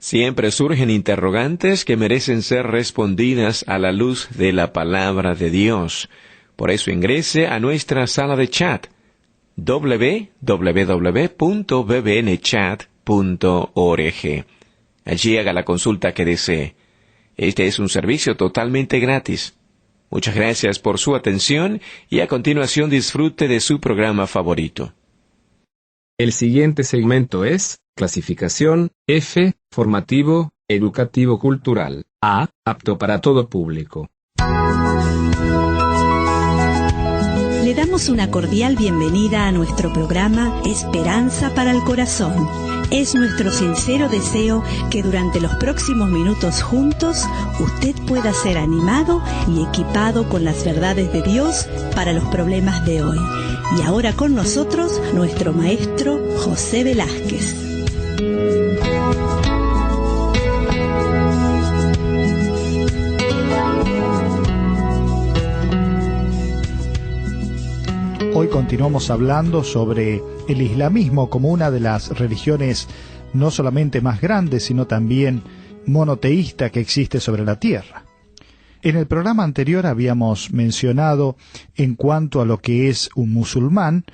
Siempre surgen interrogantes que merecen ser respondidas a la luz de la palabra de Dios. Por eso ingrese a nuestra sala de chat www.bbnchat.org. Allí haga la consulta que desee. Este es un servicio totalmente gratis. Muchas gracias por su atención y a continuación disfrute de su programa favorito. El siguiente segmento es clasificación F, formativo, educativo cultural, A, apto para todo público. Le damos una cordial bienvenida a nuestro programa Esperanza para el Corazón. Es nuestro sincero deseo que durante los próximos minutos juntos usted pueda ser animado y equipado con las verdades de Dios para los problemas de hoy. Y ahora con nosotros nuestro maestro José Velázquez. Hoy continuamos hablando sobre el islamismo como una de las religiones no solamente más grandes, sino también monoteísta que existe sobre la tierra. En el programa anterior habíamos mencionado en cuanto a lo que es un musulmán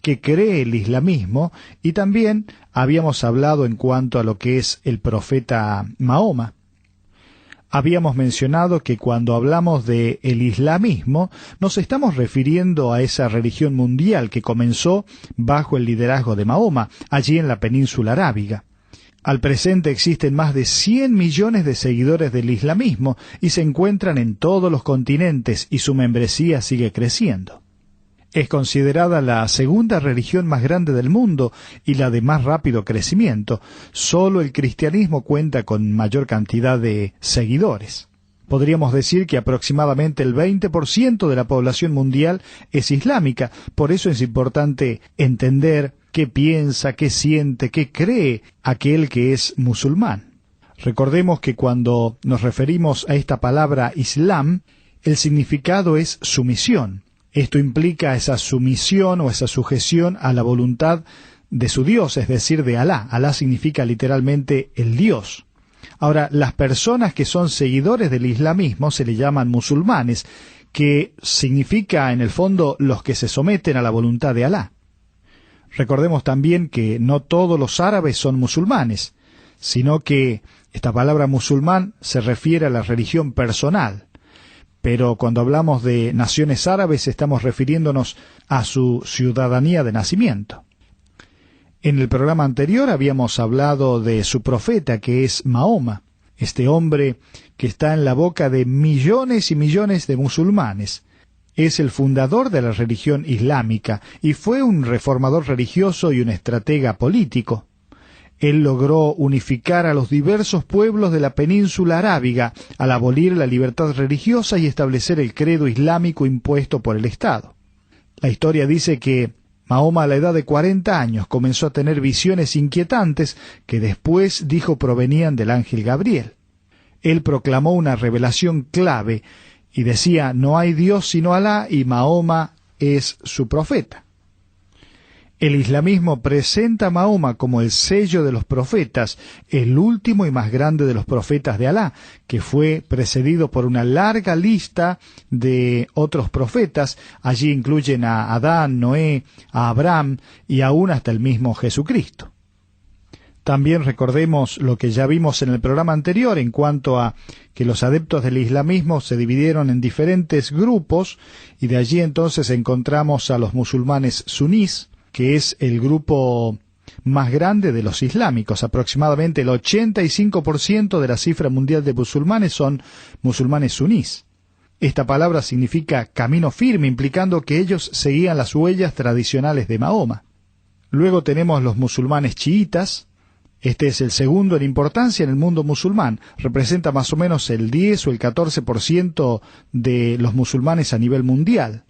que cree el islamismo, y también habíamos hablado en cuanto a lo que es el profeta Mahoma. Habíamos mencionado que cuando hablamos de el islamismo nos estamos refiriendo a esa religión mundial que comenzó bajo el liderazgo de Mahoma, allí en la península arábiga. Al presente existen más de 100 millones de seguidores del islamismo y se encuentran en todos los continentes y su membresía sigue creciendo. Es considerada la segunda religión más grande del mundo y la de más rápido crecimiento. Solo el cristianismo cuenta con mayor cantidad de seguidores. Podríamos decir que aproximadamente el 20% de la población mundial es islámica. Por eso es importante entender qué piensa, qué siente, qué cree aquel que es musulmán. Recordemos que cuando nos referimos a esta palabra Islam, el significado es sumisión. Esto implica esa sumisión o esa sujeción a la voluntad de su Dios, es decir, de Alá. Alá significa literalmente el Dios. Ahora, las personas que son seguidores del islamismo se le llaman musulmanes, que significa en el fondo los que se someten a la voluntad de Alá. Recordemos también que no todos los árabes son musulmanes, sino que esta palabra musulmán se refiere a la religión personal. Pero cuando hablamos de naciones árabes estamos refiriéndonos a su ciudadanía de nacimiento. En el programa anterior habíamos hablado de su profeta, que es Mahoma, este hombre que está en la boca de millones y millones de musulmanes. Es el fundador de la religión islámica y fue un reformador religioso y un estratega político. Él logró unificar a los diversos pueblos de la península arábiga al abolir la libertad religiosa y establecer el credo islámico impuesto por el Estado. La historia dice que Mahoma a la edad de 40 años comenzó a tener visiones inquietantes que después dijo provenían del ángel Gabriel. Él proclamó una revelación clave y decía: no hay Dios sino Alá y Mahoma es su profeta. El islamismo presenta a Mahoma como el sello de los profetas, el último y más grande de los profetas de Alá, que fue precedido por una larga lista de otros profetas. Allí incluyen a Adán, Noé, a Abraham y aún hasta el mismo Jesucristo. También recordemos lo que ya vimos en el programa anterior en cuanto a que los adeptos del islamismo se dividieron en diferentes grupos, y de allí entonces encontramos a los musulmanes sunís, que es el grupo más grande de los islámicos. Aproximadamente el 85% de la cifra mundial de musulmanes son musulmanes sunís. Esta palabra significa camino firme, implicando que ellos seguían las huellas tradicionales de Mahoma. Luego tenemos los musulmanes chiitas. Este es el segundo en importancia en el mundo musulmán. Representa más o menos el 10 o el 14% de los musulmanes a nivel mundial.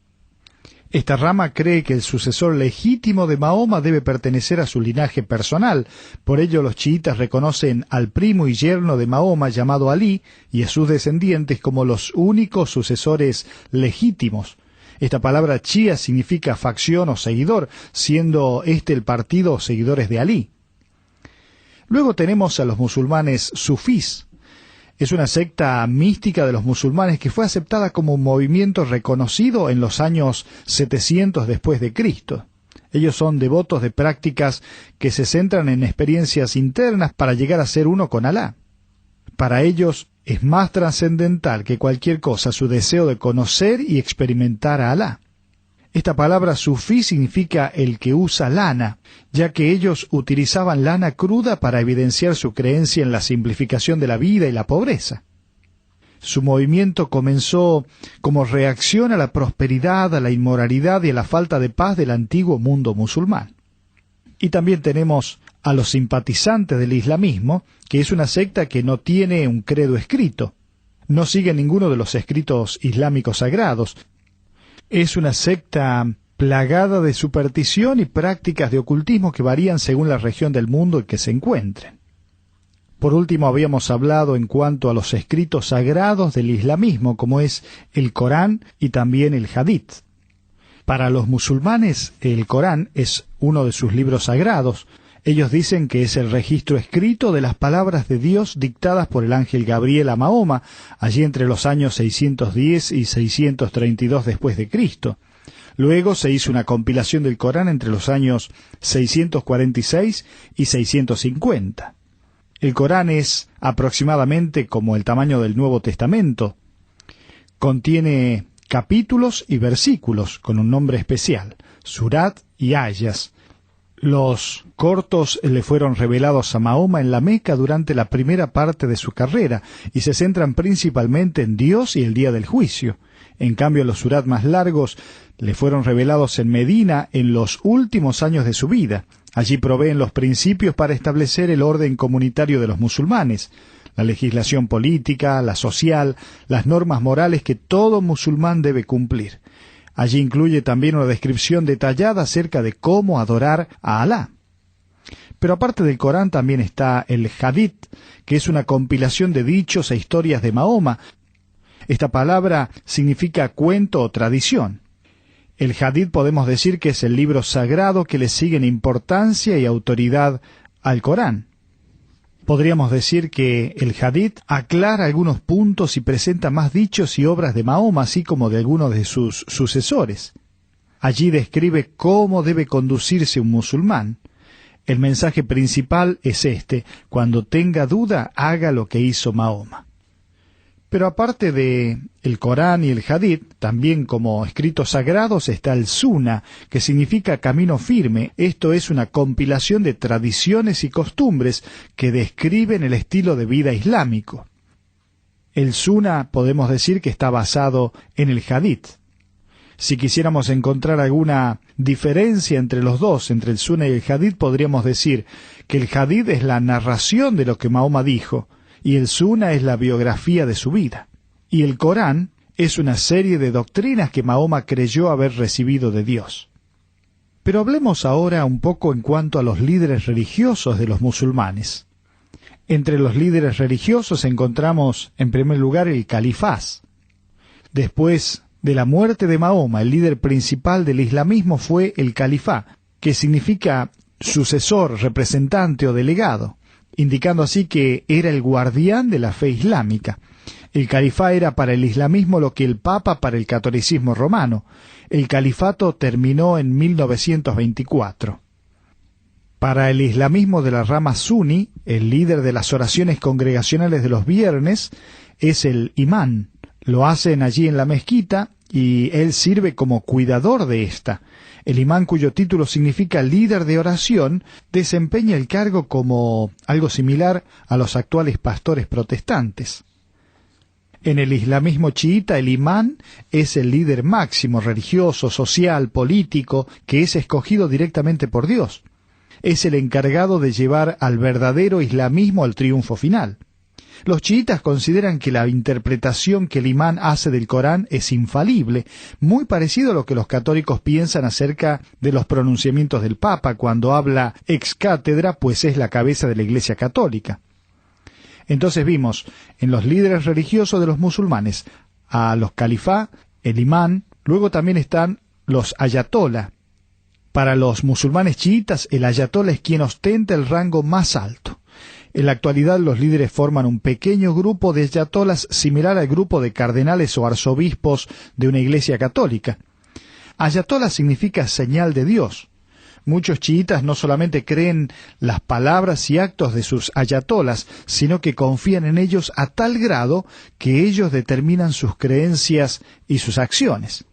Esta rama cree que el sucesor legítimo de Mahoma debe pertenecer a su linaje personal. Por ello los chiitas reconocen al primo y yerno de Mahoma llamado Alí y a sus descendientes como los únicos sucesores legítimos. Esta palabra chía significa facción o seguidor, siendo este el partido o seguidores de Alí. Luego tenemos a los musulmanes sufís. Es una secta mística de los musulmanes que fue aceptada como un movimiento reconocido en los años 700 después de Cristo. Ellos son devotos de prácticas que se centran en experiencias internas para llegar a ser uno con Alá. Para ellos es más trascendental que cualquier cosa su deseo de conocer y experimentar a Alá. Esta palabra sufí significa el que usa lana, ya que ellos utilizaban lana cruda para evidenciar su creencia en la simplificación de la vida y la pobreza. Su movimiento comenzó como reacción a la prosperidad, a la inmoralidad y a la falta de paz del antiguo mundo musulmán. Y también tenemos a los simpatizantes del islamismo, que es una secta que no tiene un credo escrito. No sigue ninguno de los escritos islámicos sagrados. Es una secta plagada de superstición y prácticas de ocultismo que varían según la región del mundo en que se encuentren. Por último, habíamos hablado en cuanto a los escritos sagrados del islamismo, como es el Corán y también el Hadith. Para los musulmanes, el Corán es uno de sus libros sagrados. Ellos dicen que es el registro escrito de las palabras de Dios dictadas por el ángel Gabriel a Mahoma, allí entre los años 610 y 632 después de Cristo. Luego se hizo una compilación del Corán entre los años 646 y 650. El Corán es aproximadamente como el tamaño del Nuevo Testamento. Contiene capítulos y versículos con un nombre especial, surat y ayas. Los cortos le fueron revelados a Mahoma en la Meca durante la primera parte de su carrera y se centran principalmente en Dios y el día del juicio. En cambio, los surat más largos le fueron revelados en Medina en los últimos años de su vida. Allí proveen los principios para establecer el orden comunitario de los musulmanes, la legislación política, la social, las normas morales que todo musulmán debe cumplir. Allí incluye también una descripción detallada acerca de cómo adorar a Alá. Pero aparte del Corán también está el Hadith, que es una compilación de dichos e historias de Mahoma. Esta palabra significa cuento o tradición. El Hadith podemos decir que es el libro sagrado que le sigue en importancia y autoridad al Corán. Podríamos decir que el Hadith aclara algunos puntos y presenta más dichos y obras de Mahoma, así como de algunos de sus sucesores. Allí describe cómo debe conducirse un musulmán. El mensaje principal es este: cuando tenga duda, haga lo que hizo Mahoma. Pero aparte de el Corán y el Hadith, también como escritos sagrados está el Sunna, que significa camino firme. Esto es una compilación de tradiciones y costumbres que describen el estilo de vida islámico. El Sunna podemos decir que está basado en el Hadith. Si quisiéramos encontrar alguna diferencia entre los dos, entre el Sunna y el Hadith, podríamos decir que el Hadith es la narración de lo que Mahoma dijo, y el Sunna es la biografía de su vida. Y el Corán es una serie de doctrinas que Mahoma creyó haber recibido de Dios. Pero hablemos ahora un poco en cuanto a los líderes religiosos de los musulmanes. Entre los líderes religiosos encontramos, en primer lugar, el califaz. Después de la muerte de Mahoma, el líder principal del islamismo fue el califá, que significa sucesor, representante o delegado, indicando así que era el guardián de la fe islámica. El califá era para el islamismo lo que el papa para el catolicismo romano. El califato terminó en 1924. Para el islamismo de la rama suní, el líder de las oraciones congregacionales de los viernes es el imán. Lo hacen allí en la mezquita y él sirve como cuidador de esta. El imán, cuyo título significa líder de oración, desempeña el cargo como algo similar a los actuales pastores protestantes. En el islamismo chiita, el imán es el líder máximo religioso, social, político, que es escogido directamente por Dios. Es el encargado de llevar al verdadero islamismo al triunfo final. Los chiitas consideran que la interpretación que el imán hace del Corán es infalible, muy parecido a lo que los católicos piensan acerca de los pronunciamientos del Papa cuando habla ex cátedra, pues es la cabeza de la Iglesia Católica. Entonces vimos en los líderes religiosos de los musulmanes a los califá, el imán, luego también están los ayatolá. Para los musulmanes chiitas, el ayatolá es quien ostenta el rango más alto. En la actualidad, los líderes forman un pequeño grupo de ayatolás similar al grupo de cardenales o arzobispos de una iglesia católica. Ayatolá significa señal de Dios. Muchos chiitas no solamente creen las palabras y actos de sus ayatolás, sino que confían en ellos a tal grado que ellos determinan sus creencias y sus acciones.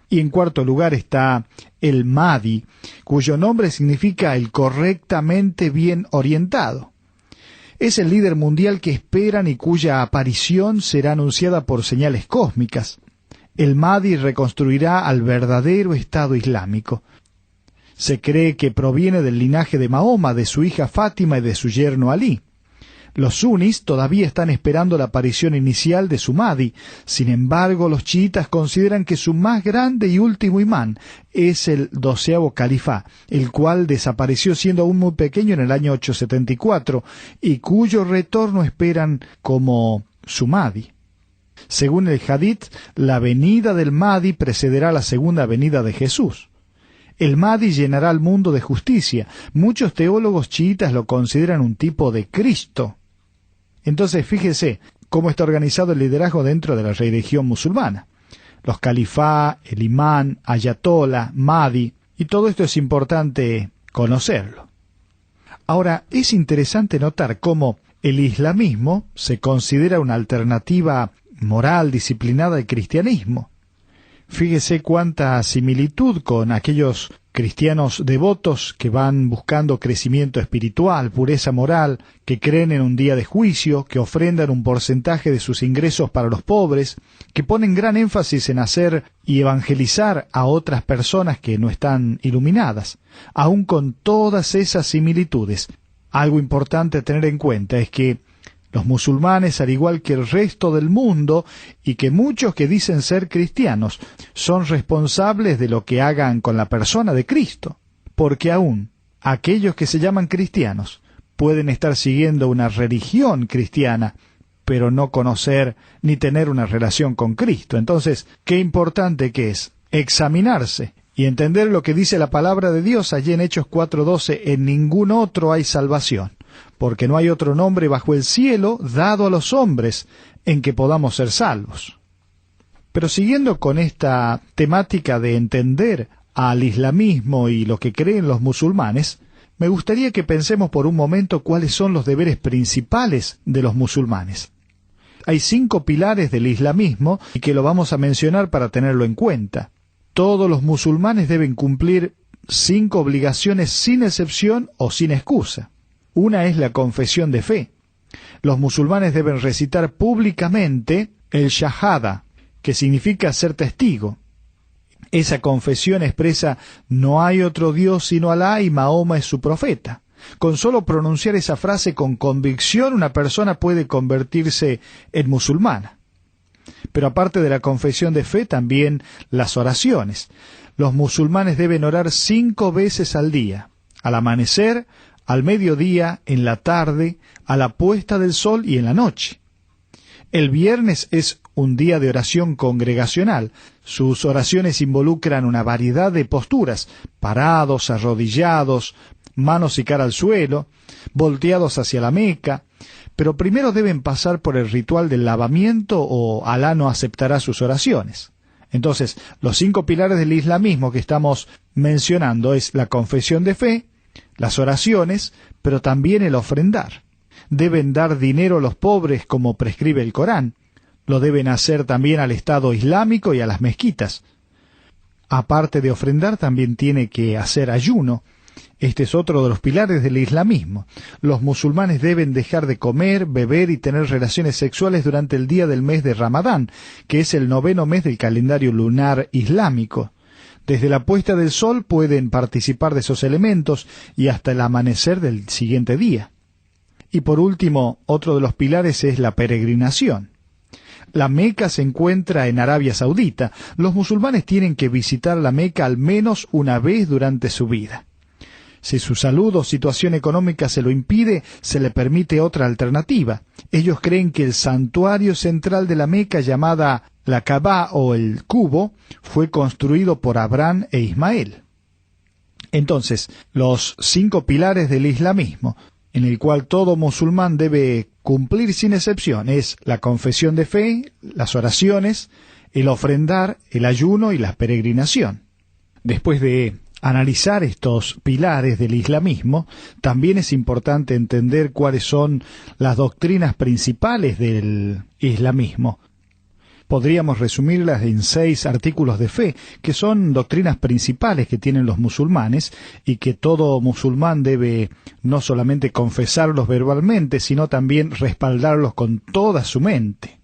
Y en cuarto lugar está el Mahdi, cuyo nombre significa el correctamente bien orientado. Es el líder mundial que esperan y cuya aparición será anunciada por señales cósmicas. El Mahdi reconstruirá al verdadero Estado Islámico. Se cree que proviene del linaje de Mahoma, de su hija Fátima y de su yerno Alí. Los sunís todavía están esperando la aparición inicial de su Mahdi. Sin embargo, los chiitas consideran que su más grande y último imán es el 12º califa, el cual desapareció siendo aún muy pequeño en el año 874 y cuyo retorno esperan como su Mahdi. Según el Hadith, la venida del Mahdi precederá la segunda venida de Jesús. El Mahdi llenará al mundo de justicia. Muchos teólogos chiitas lo consideran un tipo de Cristo. Entonces, fíjese cómo está organizado el liderazgo dentro de la religión musulmana. Los califá, el imán, ayatolá, Mahdi, y todo esto es importante conocerlo. Ahora, es interesante notar cómo el islamismo se considera una alternativa moral, disciplinada al cristianismo. Fíjese cuánta similitud con aquellos cristianos devotos que van buscando crecimiento espiritual, pureza moral, que creen en un día de juicio, que ofrendan un porcentaje de sus ingresos para los pobres, que ponen gran énfasis en hacer y evangelizar a otras personas que no están iluminadas. Aún con todas esas similitudes, algo importante a tener en cuenta es que los musulmanes, al igual que el resto del mundo, y que muchos que dicen ser cristianos, son responsables de lo que hagan con la persona de Cristo, porque aún aquellos que se llaman cristianos pueden estar siguiendo una religión cristiana, pero no conocer ni tener una relación con Cristo. Entonces, qué importante que es examinarse y entender lo que dice la palabra de Dios allí en Hechos 4:12, en ningún otro hay salvación, porque no hay otro nombre bajo el cielo dado a los hombres en que podamos ser salvos. Pero siguiendo con esta temática de entender al islamismo y lo que creen los musulmanes, me gustaría que pensemos por un momento cuáles son los deberes principales de los musulmanes. Hay 5 pilares del islamismo y que lo vamos a mencionar para tenerlo en cuenta. Todos los musulmanes deben cumplir 5 obligaciones sin excepción o sin excusa. Una es la confesión de fe. Los musulmanes deben recitar públicamente el shahada, que significa ser testigo. Esa confesión expresa: no hay otro Dios sino Alá y Mahoma es su profeta. Con solo pronunciar esa frase con convicción, una persona puede convertirse en musulmana. Pero aparte de la confesión de fe, también las oraciones. Los musulmanes deben orar 5 veces al día: al amanecer, al mediodía, en la tarde, a la puesta del sol y en la noche. El viernes es un día de oración congregacional. Sus oraciones involucran una variedad de posturas: parados, arrodillados, manos y cara al suelo, volteados hacia la Meca. Pero primero deben pasar por el ritual del lavamiento o Alá no aceptará sus oraciones. Entonces, los 5 pilares del islamismo que estamos mencionando es la confesión de fe, las oraciones, pero también el ofrendar. Deben dar dinero a los pobres como prescribe el Corán. Lo deben hacer también al Estado Islámico y a las mezquitas. Aparte de ofrendar, también tiene que hacer ayuno. Este es otro de los pilares del islamismo. Los musulmanes deben dejar de comer, beber y tener relaciones sexuales durante el día del mes de Ramadán, que es el 9º mes del calendario lunar islámico. Desde la puesta del sol pueden participar de esos elementos y hasta el amanecer del siguiente día. Y por último, otro de los pilares es la peregrinación. La Meca se encuentra en Arabia Saudita. Los musulmanes tienen que visitar la Meca al menos una vez durante su vida. Si su salud o situación económica se lo impide, se le permite otra alternativa. Ellos creen que el santuario central de la Meca, llamada la Kaaba o el Cubo, fue construido por Abraham e Ismael. Entonces, los 5 pilares del islamismo, en el cual todo musulmán debe cumplir sin excepción, es la confesión de fe, las oraciones, el ofrendar, el ayuno y la peregrinación. Después de analizar estos pilares del islamismo, también es importante entender cuáles son las doctrinas principales del islamismo. Podríamos resumirlas en 6 artículos de fe, que son doctrinas principales que tienen los musulmanes y que todo musulmán debe no solamente confesarlos verbalmente, sino también respaldarlos con toda su mente.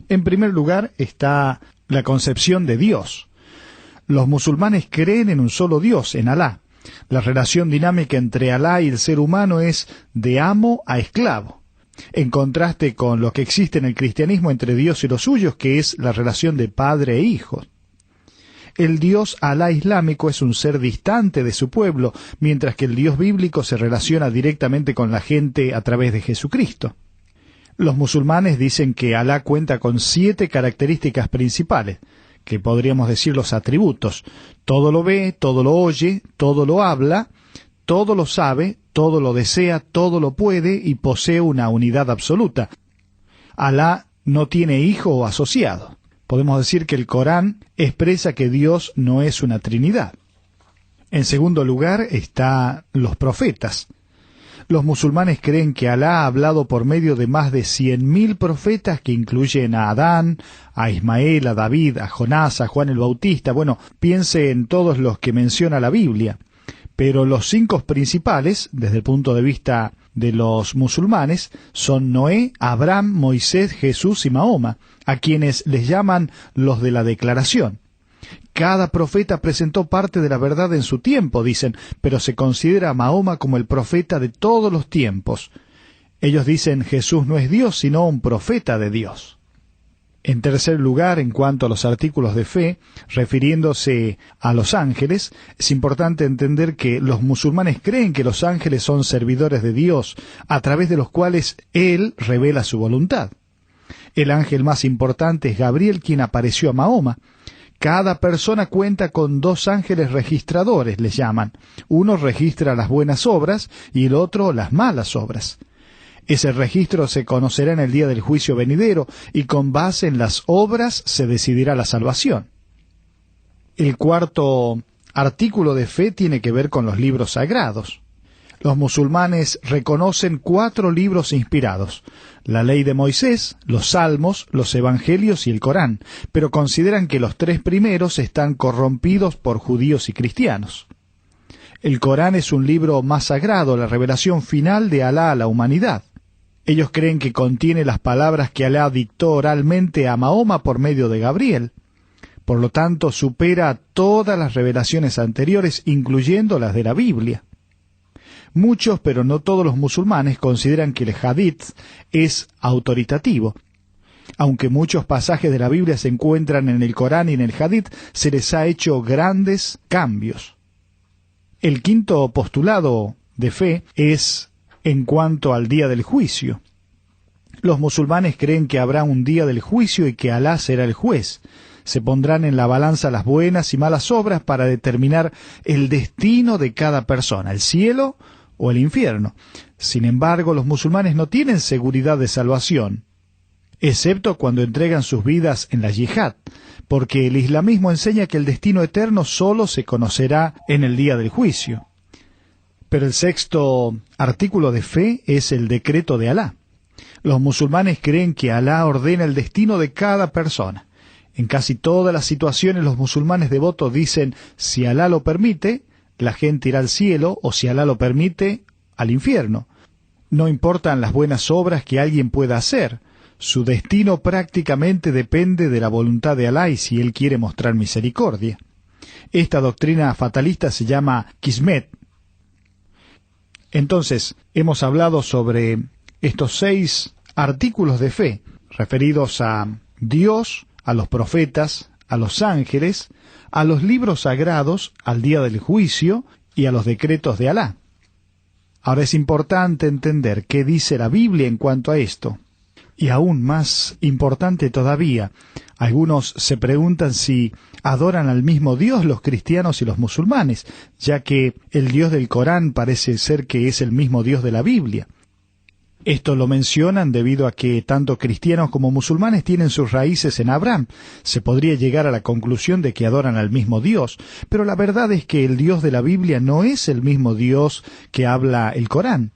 En primer lugar está la concepción de Dios. Los musulmanes creen en un solo Dios, en Alá. La relación dinámica entre Alá y el ser humano es de amo a esclavo, en contraste con lo que existe en el cristianismo entre Dios y los suyos, que es la relación de padre e hijo. El Dios Alá islámico es un ser distante de su pueblo, mientras que el Dios bíblico se relaciona directamente con la gente a través de Jesucristo. Los musulmanes dicen que Alá cuenta con 7 características principales, que podríamos decir los atributos. Todo lo ve, todo lo oye, todo lo habla, todo lo sabe, todo lo desea, todo lo puede y posee una unidad absoluta. Alá no tiene hijo o asociado. Podemos decir que el Corán expresa que Dios no es una trinidad. En segundo lugar están los profetas. Los musulmanes creen que Alá ha hablado por medio de más de 100.000 profetas que incluyen a Adán, a Ismael, a David, a Jonás, a Juan el Bautista. Bueno, piense en todos los que menciona la Biblia. Pero los 5 principales, desde el punto de vista de los musulmanes, son Noé, Abraham, Moisés, Jesús y Mahoma, a quienes les llaman los de la declaración. Cada profeta presentó parte de la verdad en su tiempo, dicen, pero se considera a Mahoma como el profeta de todos los tiempos. Ellos dicen Jesús no es Dios, sino un profeta de Dios. En tercer lugar, en cuanto a los artículos de fe, refiriéndose a los ángeles, es importante entender que los musulmanes creen que los ángeles son servidores de Dios, a través de los cuales Él revela su voluntad. El ángel más importante es Gabriel, quien apareció a Mahoma. Cada persona cuenta con 2 ángeles registradores, les llaman. Uno registra las buenas obras y el otro las malas obras. Ese registro se conocerá en el día del juicio venidero, y con base en las obras se decidirá la salvación. El cuarto artículo de fe tiene que ver con los libros sagrados. Los musulmanes reconocen 4 libros inspirados: la ley de Moisés, los Salmos, los Evangelios y el Corán, pero consideran que los 3 primeros están corrompidos por judíos y cristianos. El Corán es un libro más sagrado, la revelación final de Alá a la humanidad. Ellos creen que contiene las palabras que Alá dictó oralmente a Mahoma por medio de Gabriel. Por lo tanto, supera todas las revelaciones anteriores, incluyendo las de la Biblia. Muchos, pero no todos los musulmanes, consideran que el hadith es autoritativo. Aunque muchos pasajes de la Biblia se encuentran en el Corán y en el hadith, se les ha hecho grandes cambios. El quinto postulado de fe es en cuanto al día del juicio. Los musulmanes creen que habrá un día del juicio y que Alá será el juez. Se pondrán en la balanza las buenas y malas obras para determinar el destino de cada persona, el cielo o el infierno. Sin embargo, los musulmanes no tienen seguridad de salvación, excepto cuando entregan sus vidas en la yihad, porque el islamismo enseña que el destino eterno solo se conocerá en el día del juicio. Pero el sexto artículo de fe es el decreto de Alá. Los musulmanes creen que Alá ordena el destino de cada persona. En casi todas las situaciones los musulmanes devotos dicen, si Alá lo permite, la gente irá al cielo, o si Alá lo permite, al infierno. No importan las buenas obras que alguien pueda hacer. Su destino prácticamente depende de la voluntad de Alá y si Él quiere mostrar misericordia. Esta doctrina fatalista se llama Qismet. Entonces, hemos hablado sobre estos 6 artículos de fe, referidos a Dios, a los profetas, a los ángeles, a los libros sagrados, al día del juicio y a los decretos de Alá. Ahora es importante entender qué dice la Biblia en cuanto a esto. Y aún más importante todavía, algunos se preguntan si adoran al mismo Dios los cristianos y los musulmanes, ya que el Dios del Corán parece ser que es el mismo Dios de la Biblia. Esto lo mencionan debido a que tanto cristianos como musulmanes tienen sus raíces en Abraham. Se podría llegar a la conclusión de que adoran al mismo Dios, pero la verdad es que el Dios de la Biblia no es el mismo Dios que habla el Corán.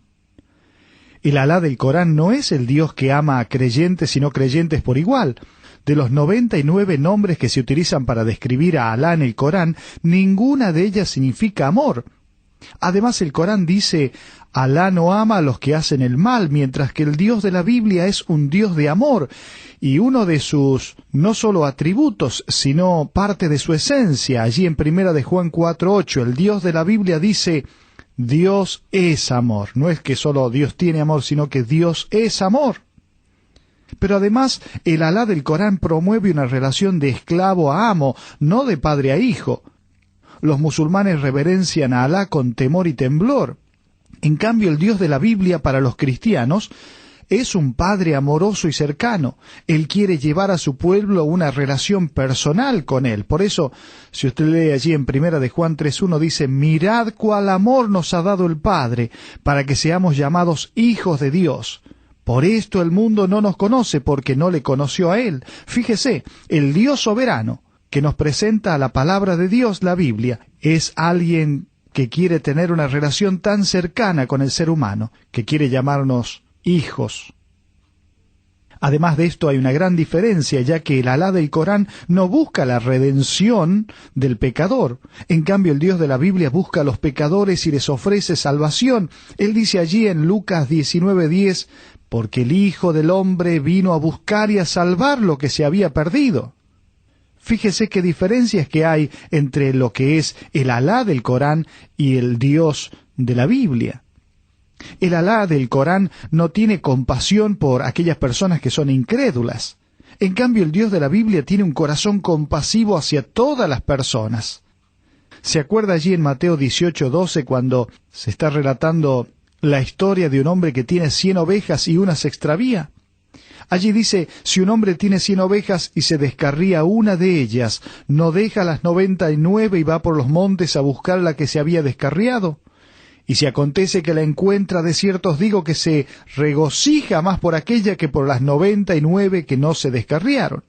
El Alá del Corán no es el Dios que ama a creyentes y no creyentes por igual. De los 99 nombres que se utilizan para describir a Alá en el Corán, ninguna de ellas significa amor. Además, el Corán dice, Alá no ama a los que hacen el mal, mientras que el Dios de la Biblia es un Dios de amor, y uno de sus no solo atributos, sino parte de su esencia. Allí en 1 de Juan 4:8, el Dios de la Biblia dice, Dios es amor. No es que solo Dios tiene amor, sino que Dios es amor. Pero además, el Alá del Corán promueve una relación de esclavo a amo, no de padre a hijo. Los musulmanes reverencian a Alá con temor y temblor. En cambio, el Dios de la Biblia para los cristianos es un padre amoroso y cercano. Él quiere llevar a su pueblo una relación personal con él. Por eso, si usted lee allí en 1 de Juan 3:1, dice, mirad cuál amor nos ha dado el Padre, para que seamos llamados hijos de Dios. Por esto el mundo no nos conoce, porque no le conoció a Él. Fíjese, el Dios soberano, que nos presenta a la palabra de Dios, la Biblia, es alguien que quiere tener una relación tan cercana con el ser humano, que quiere llamarnos hijos. Además de esto hay una gran diferencia, ya que el Alá del Corán no busca la redención del pecador. En cambio, el Dios de la Biblia busca a los pecadores y les ofrece salvación. Él dice allí en Lucas 19:10, porque el Hijo del Hombre vino a buscar y a salvar lo que se había perdido. Fíjese qué diferencias que hay entre lo que es el Alá del Corán y el Dios de la Biblia. El Alá del Corán no tiene compasión por aquellas personas que son incrédulas. En cambio, el Dios de la Biblia tiene un corazón compasivo hacia todas las personas. ¿Se acuerda allí en Mateo 18:12 cuando se está relatando la historia de un hombre que tiene 100 ovejas y una se extravía? Allí dice, si un hombre tiene 100 ovejas y se descarría una de ellas, ¿no deja las 99 y va por los montes a buscar la que se había descarriado? Y si acontece que la encuentra, de cierto os digo que se regocija más por aquella que por las 99 que no se descarriaron.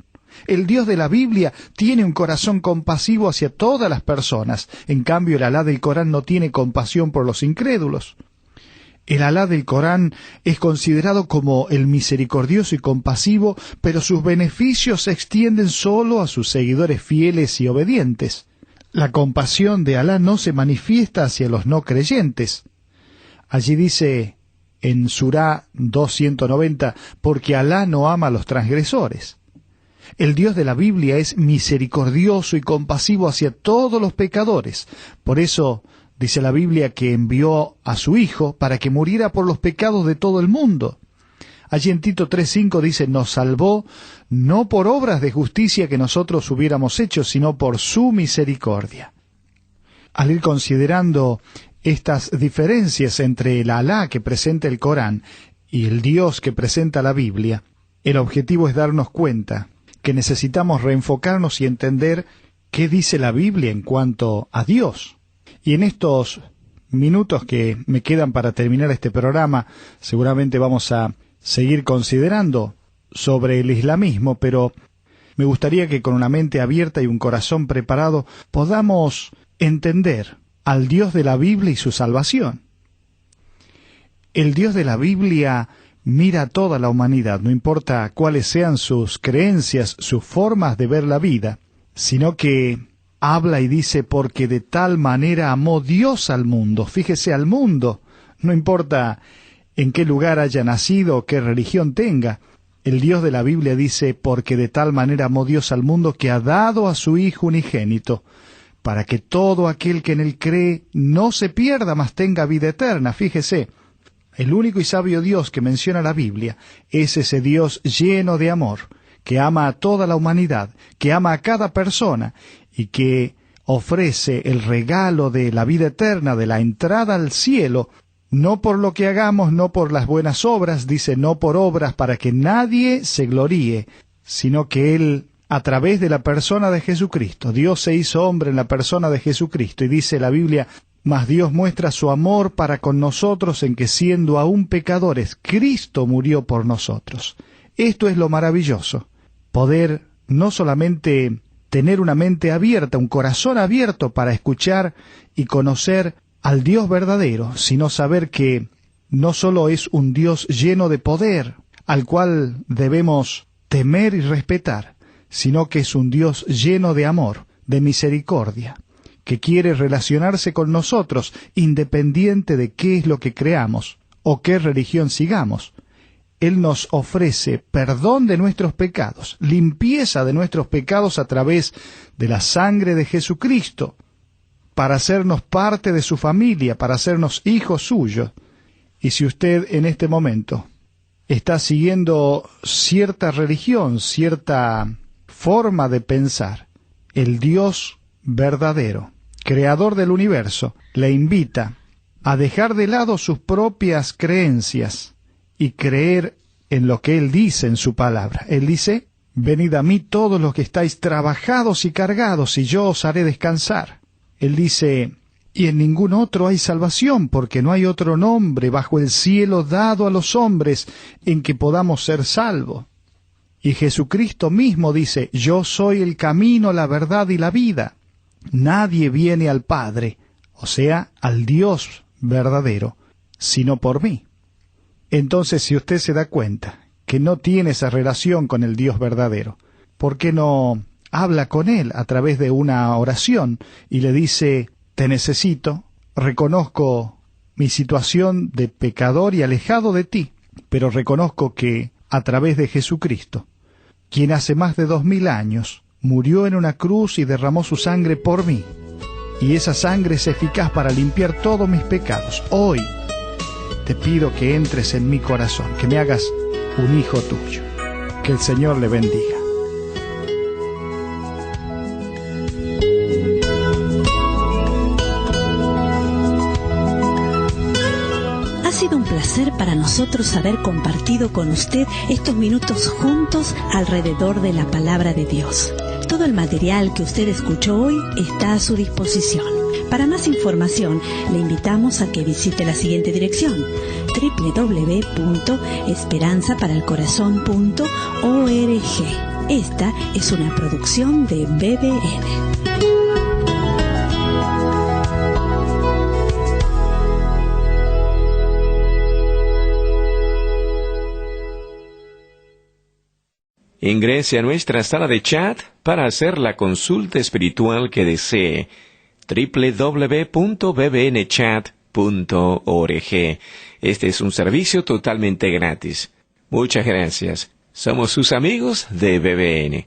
El Dios de la Biblia tiene un corazón compasivo hacia todas las personas. En cambio, el Alá del Corán no tiene compasión por los incrédulos. El Alá del Corán es considerado como el misericordioso y compasivo, pero sus beneficios se extienden solo a sus seguidores fieles y obedientes. La compasión de Alá no se manifiesta hacia los no creyentes. Allí dice en Surá 2:190, porque Alá no ama a los transgresores. El Dios de la Biblia es misericordioso y compasivo hacia todos los pecadores. Por eso dice la Biblia que envió a su Hijo para que muriera por los pecados de todo el mundo. Allí en Tito 3:5 dice, nos salvó no por obras de justicia que nosotros hubiéramos hecho, sino por su misericordia. Al ir considerando estas diferencias entre el Alá que presenta el Corán y el Dios que presenta la Biblia, el objetivo es darnos cuenta que necesitamos reenfocarnos y entender qué dice la Biblia en cuanto a Dios. Y en estos minutos que me quedan para terminar este programa, seguramente vamos a seguir considerando sobre el islamismo, pero me gustaría que con una mente abierta y un corazón preparado podamos entender al Dios de la Biblia y su salvación. El Dios de la Biblia mira a toda la humanidad, no importa cuáles sean sus creencias, sus formas de ver la vida, sino que habla y dice, porque de tal manera amó Dios al mundo. Fíjese, al mundo, no importa en qué lugar haya nacido o qué religión tenga. El Dios de la Biblia dice, porque de tal manera amó Dios al mundo que ha dado a su Hijo unigénito, para que todo aquel que en él cree no se pierda, mas tenga vida eterna. Fíjese, el único y sabio Dios que menciona la Biblia es ese Dios lleno de amor, que ama a toda la humanidad, que ama a cada persona y que ofrece el regalo de la vida eterna, de la entrada al cielo, No por lo que hagamos, no por las buenas obras, dice, no por obras para que nadie se gloríe, sino que Él, a través de la persona de Jesucristo, Dios se hizo hombre en la persona de Jesucristo, y dice la Biblia, mas Dios muestra su amor para con nosotros en que siendo aún pecadores, Cristo murió por nosotros. Esto es lo maravilloso, poder no solamente tener una mente abierta, un corazón abierto para escuchar y conocer al Dios verdadero, sino saber que no solo es un Dios lleno de poder, al cual debemos temer y respetar, sino que es un Dios lleno de amor, de misericordia, que quiere relacionarse con nosotros independiente de qué es lo que creamos o qué religión sigamos. Él nos ofrece perdón de nuestros pecados, limpieza de nuestros pecados a través de la sangre de Jesucristo, para hacernos parte de su familia, para hacernos hijos suyos. Y si usted en este momento está siguiendo cierta religión, cierta forma de pensar, el Dios verdadero, creador del universo, le invita a dejar de lado sus propias creencias y creer en lo que Él dice en su palabra. Él dice, venid a mí todos los que estáis trabajados y cargados, y yo os haré descansar. Él dice, y en ningún otro hay salvación, porque no hay otro nombre bajo el cielo dado a los hombres en que podamos ser salvos. Y Jesucristo mismo dice, yo soy el camino, la verdad y la vida. Nadie viene al Padre, o sea, al Dios verdadero, sino por mí. Entonces, si usted se da cuenta que no tiene esa relación con el Dios verdadero, ¿por qué no habla con Él a través de una oración y le dice, te necesito, reconozco mi situación de pecador y alejado de ti, pero reconozco que a través de Jesucristo, quien hace más de 2000 años murió en una cruz y derramó su sangre por mí, y esa sangre es eficaz para limpiar todos mis pecados. Hoy te pido que entres en mi corazón, que me hagas un hijo tuyo. Que el Señor le bendiga. Ha sido un placer para nosotros haber compartido con usted estos minutos juntos alrededor de la palabra de Dios. Todo el material que usted escuchó hoy está a su disposición. Para más información, le invitamos a que visite la siguiente dirección: www.esperanzaparalcorazon.org. Esta es una producción de BBN. Ingrese a nuestra sala de chat para hacer la consulta espiritual que desee. www.bbnchat.org. Este es un servicio totalmente gratis. Muchas gracias. Somos sus amigos de BBN.